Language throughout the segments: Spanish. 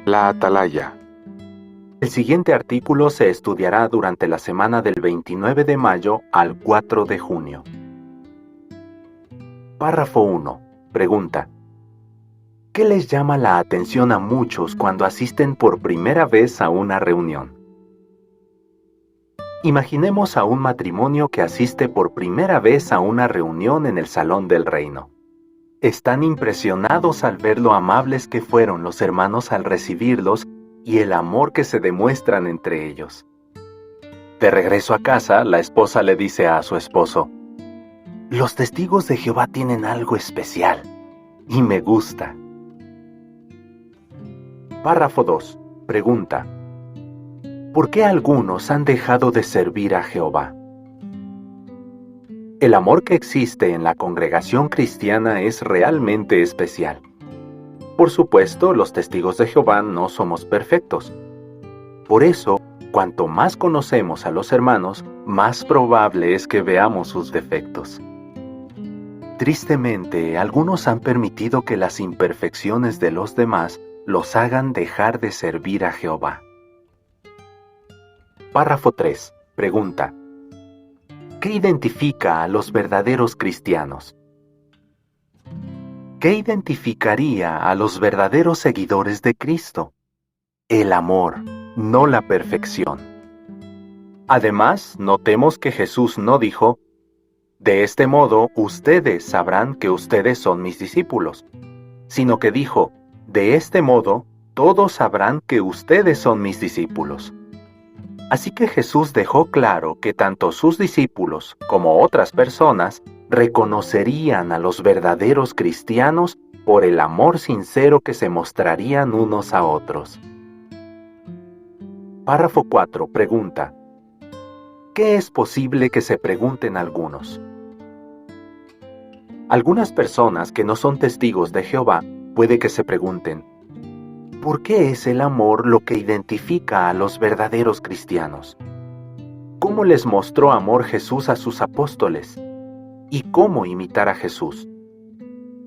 La Atalaya. El siguiente artículo se estudiará durante la semana del 29 de mayo al 4 de junio. Párrafo 1. Pregunta. ¿Qué les llama la atención a muchos cuando asisten por primera vez a una reunión? Imaginemos a un matrimonio que asiste por primera vez a una reunión en el Salón del Reino. Están impresionados al ver lo amables que fueron los hermanos al recibirlos y el amor que se demuestran entre ellos. De regreso a casa, la esposa le dice a su esposo: «Los testigos de Jehová tienen algo especial, y me gusta». Párrafo 2. Pregunta. ¿Por qué algunos han dejado de servir a Jehová? El amor que existe en la congregación cristiana es realmente especial. Por supuesto, los testigos de Jehová no somos perfectos. Por eso, cuanto más conocemos a los hermanos, más probable es que veamos sus defectos. Tristemente, algunos han permitido que las imperfecciones de los demás los hagan dejar de servir a Jehová. Párrafo 3. Pregunta. ¿Qué identifica a los verdaderos cristianos? ¿Qué identificaría a los verdaderos seguidores de Cristo? El amor, no la perfección. Además, notemos que Jesús no dijo: «De este modo ustedes sabrán que ustedes son mis discípulos», sino que dijo: «De este modo todos sabrán que ustedes son mis discípulos». Así que Jesús dejó claro que tanto sus discípulos como otras personas reconocerían a los verdaderos cristianos por el amor sincero que se mostrarían unos a otros. Párrafo 4. Pregunta. ¿Qué es posible que se pregunten algunos? Algunas personas que no son testigos de Jehová puede que se pregunten: ¿por qué es el amor lo que identifica a los verdaderos cristianos? ¿Cómo les mostró amor Jesús a sus apóstoles? ¿Y cómo imitar a Jesús?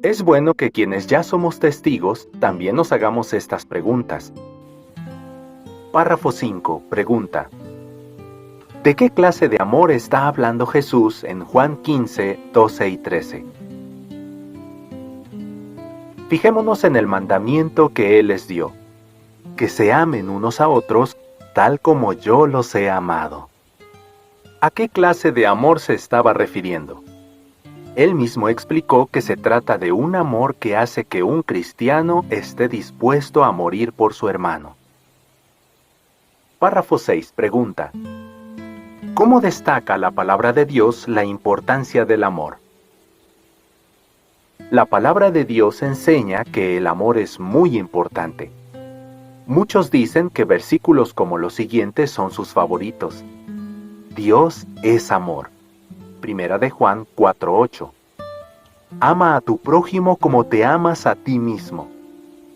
Es bueno que quienes ya somos testigos también nos hagamos estas preguntas. Párrafo 5. Pregunta. ¿De qué clase de amor está hablando Jesús en Juan 15, 12 y 13? Fijémonos en el mandamiento que Él les dio: que se amen unos a otros tal como yo los he amado. ¿A qué clase de amor se estaba refiriendo? Él mismo explicó que se trata de un amor que hace que un cristiano esté dispuesto a morir por su hermano. Párrafo 6. Pregunta. ¿Cómo destaca la palabra de Dios la importancia del amor? La palabra de Dios enseña que el amor es muy importante. Muchos dicen que versículos como los siguientes son sus favoritos. Dios es amor. Primera de Juan 4:8. Ama a tu prójimo como te amas a ti mismo.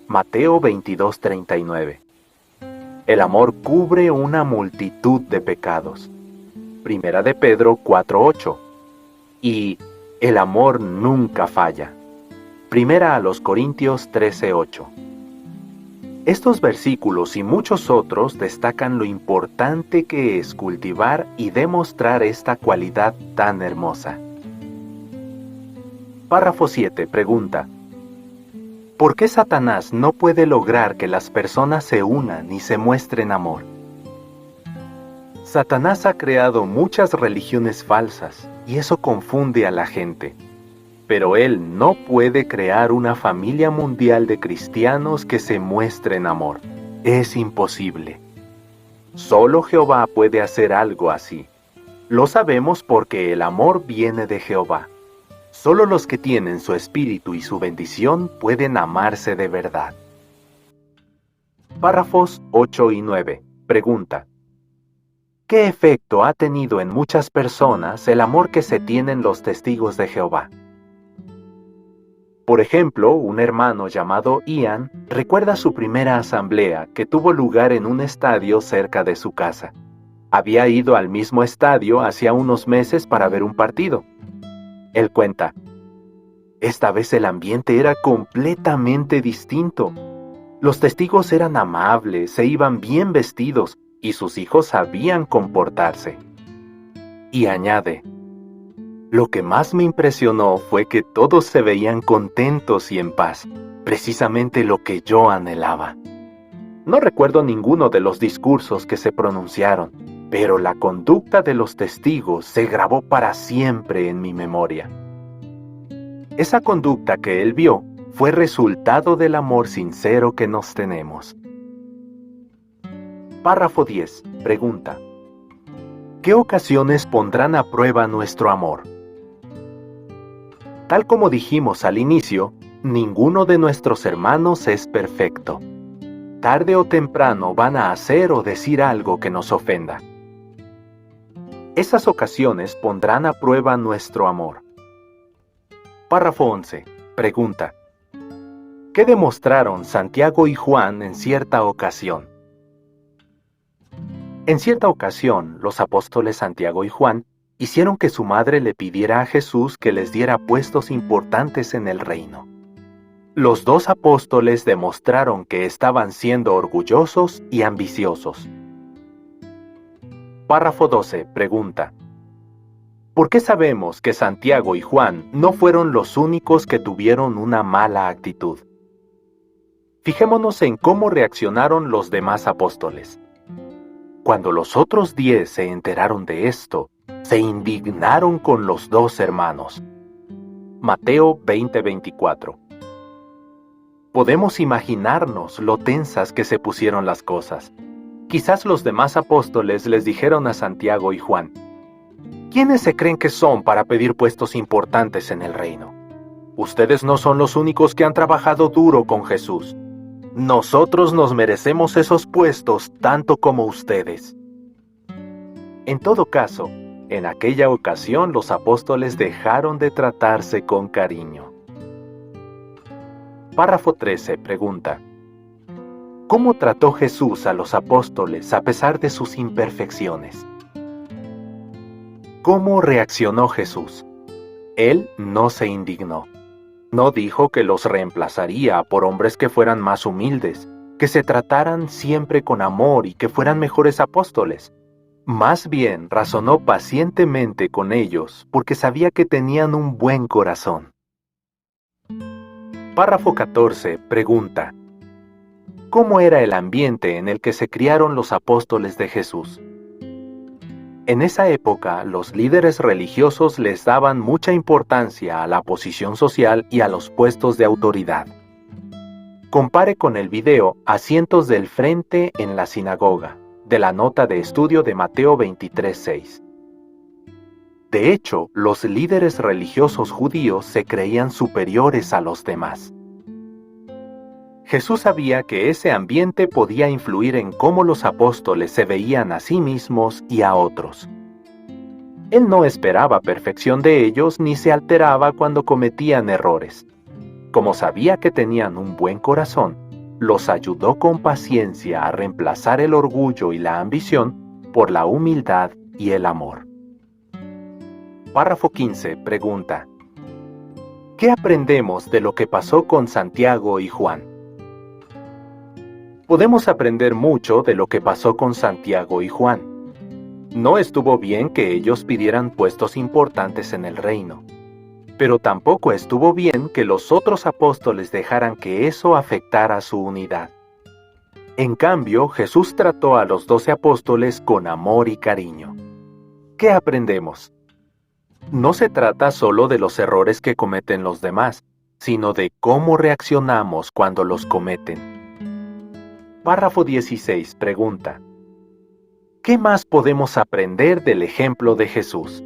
Mateo 22:39. El amor cubre una multitud de pecados. Primera de Pedro 4:8. Y el amor nunca falla. Primera a los Corintios 13:8. Estos versículos y muchos otros destacan lo importante que es cultivar y demostrar esta cualidad tan hermosa. Párrafo 7. Pregunta. ¿Por qué Satanás no puede lograr que las personas se unan y se muestren amor? Satanás ha creado muchas religiones falsas y eso confunde a la gente. Pero él no puede crear una familia mundial de cristianos que se muestren amor. Es imposible. Solo Jehová puede hacer algo así. Lo sabemos porque el amor viene de Jehová. Solo los que tienen su espíritu y su bendición pueden amarse de verdad. Párrafos 8 y 9. Pregunta. ¿Qué efecto ha tenido en muchas personas el amor que se tienen los testigos de Jehová? Por ejemplo, un hermano llamado Ian recuerda su primera asamblea que tuvo lugar en un estadio cerca de su casa. Había ido al mismo estadio hacía unos meses para ver un partido. Él cuenta: esta vez el ambiente era completamente distinto. Los testigos eran amables, se iban bien vestidos y sus hijos sabían comportarse. Y añade, lo que más me impresionó fue que todos se veían contentos y en paz, precisamente lo que yo anhelaba. No recuerdo ninguno de los discursos que se pronunciaron, pero la conducta de los testigos se grabó para siempre en mi memoria. Esa conducta que él vio fue resultado del amor sincero que nos tenemos. Párrafo 10. Pregunta: ¿qué ocasiones pondrán a prueba nuestro amor? Tal como dijimos al inicio, ninguno de nuestros hermanos es perfecto. Tarde o temprano van a hacer o decir algo que nos ofenda. Esas ocasiones pondrán a prueba nuestro amor. Párrafo 11. Pregunta: ¿qué demostraron Santiago y Juan en cierta ocasión? En cierta ocasión, los apóstoles Santiago y Juan hicieron que su madre le pidiera a Jesús que les diera puestos importantes en el reino. Los dos apóstoles demostraron que estaban siendo orgullosos y ambiciosos. Párrafo 12. Pregunta: ¿por qué sabemos que Santiago y Juan no fueron los únicos que tuvieron una mala actitud? Fijémonos en cómo reaccionaron los demás apóstoles. Cuando los otros 10 se enteraron de esto, se indignaron con los dos hermanos. Mateo 20:24. Podemos imaginarnos lo tensas que se pusieron las cosas. Quizás los demás apóstoles les dijeron a Santiago y Juan: ¿quiénes se creen que son para pedir puestos importantes en el reino? Ustedes no son los únicos que han trabajado duro con Jesús. Nosotros nos merecemos esos puestos tanto como ustedes. En todo caso, en aquella ocasión los apóstoles dejaron de tratarse con cariño. Párrafo 13. Pregunta: ¿cómo trató Jesús a los apóstoles a pesar de sus imperfecciones? ¿Cómo reaccionó Jesús? Él no se indignó. No dijo que los reemplazaría por hombres que fueran más humildes, que se trataran siempre con amor y que fueran mejores apóstoles. Más bien razonó pacientemente con ellos porque sabía que tenían un buen corazón. Párrafo 14. Pregunta: ¿cómo era el ambiente en el que se criaron los apóstoles de Jesús? En esa época, los líderes religiosos les daban mucha importancia a la posición social y a los puestos de autoridad. Compare con el video Asientos del frente en la sinagoga, de la nota de estudio de Mateo 23:6. De hecho, los líderes religiosos judíos se creían superiores a los demás. Jesús sabía que ese ambiente podía influir en cómo los apóstoles se veían a sí mismos y a otros. Él no esperaba perfección de ellos ni se alteraba cuando cometían errores. Como sabía que tenían un buen corazón, los ayudó con paciencia a reemplazar el orgullo y la ambición por la humildad y el amor. Párrafo 15. Pregunta: ¿qué aprendemos de lo que pasó con Santiago y Juan? Podemos aprender mucho de lo que pasó con Santiago y Juan. No estuvo bien que ellos pidieran puestos importantes en el reino, pero tampoco estuvo bien que los otros apóstoles dejaran que eso afectara su unidad. En cambio, Jesús trató a los 12 apóstoles con amor y cariño. ¿Qué aprendemos? No se trata solo de los errores que cometen los demás, sino de cómo reaccionamos cuando los cometen. Párrafo 16. Pregunta: ¿qué más podemos aprender del ejemplo de Jesús?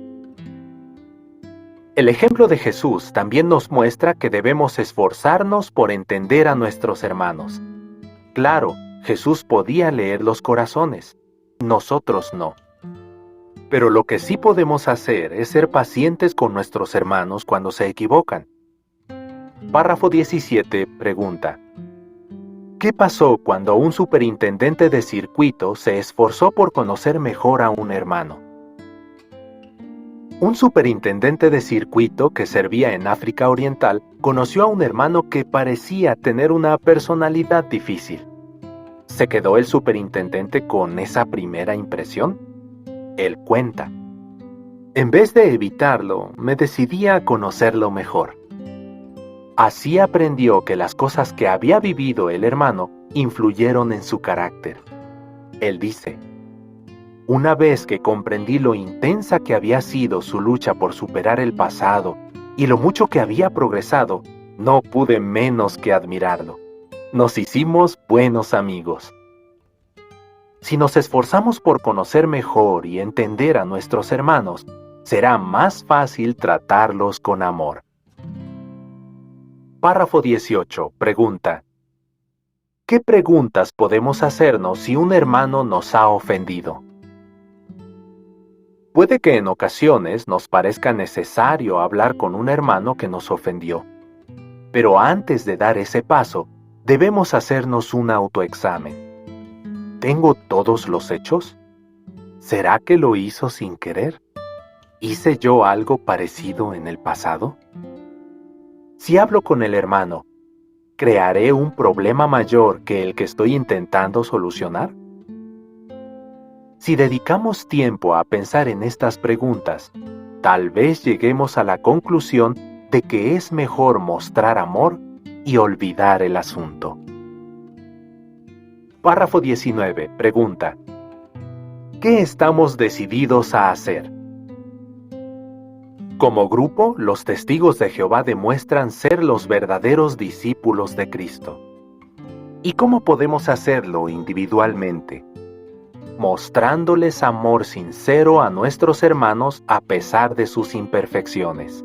El ejemplo de Jesús también nos muestra que debemos esforzarnos por entender a nuestros hermanos. Claro, Jesús podía leer los corazones, nosotros no. Pero lo que sí podemos hacer es ser pacientes con nuestros hermanos cuando se equivocan. Párrafo 17. Pregunta: ¿qué pasó cuando un superintendente de circuito se esforzó por conocer mejor a un hermano? Un superintendente de circuito que servía en África Oriental conoció a un hermano que parecía tener una personalidad difícil. ¿Se quedó el superintendente con esa primera impresión? Él cuenta: en vez de evitarlo, me decidí a conocerlo mejor. Así aprendió que las cosas que había vivido el hermano influyeron en su carácter. Él dice: una vez que comprendí lo intensa que había sido su lucha por superar el pasado y lo mucho que había progresado, no pude menos que admirarlo. Nos hicimos buenos amigos. Si nos esforzamos por conocer mejor y entender a nuestros hermanos, será más fácil tratarlos con amor. Párrafo 18. Pregunta: ¿qué preguntas podemos hacernos si un hermano nos ha ofendido? Puede que en ocasiones nos parezca necesario hablar con un hermano que nos ofendió. Pero antes de dar ese paso, debemos hacernos un autoexamen. ¿Tengo todos los hechos? ¿Será que lo hizo sin querer? ¿Hice yo algo parecido en el pasado? Si hablo con el hermano, ¿crearé un problema mayor que el que estoy intentando solucionar? Si dedicamos tiempo a pensar en estas preguntas, tal vez lleguemos a la conclusión de que es mejor mostrar amor y olvidar el asunto. Párrafo 19. Pregunta: ¿qué estamos decididos a hacer? Como grupo, los testigos de Jehová demuestran ser los verdaderos discípulos de Cristo. ¿Y cómo podemos hacerlo individualmente? Mostrándoles amor sincero a nuestros hermanos a pesar de sus imperfecciones.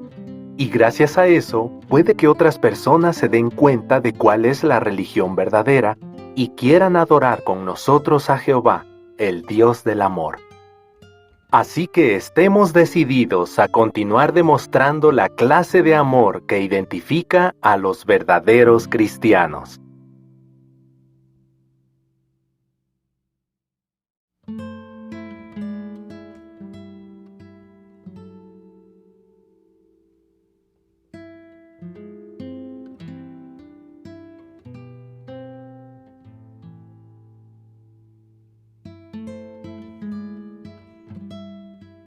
Y gracias a eso, puede que otras personas se den cuenta de cuál es la religión verdadera y quieran adorar con nosotros a Jehová, el Dios del amor. Así que estemos decididos a continuar demostrando la clase de amor que identifica a los verdaderos cristianos.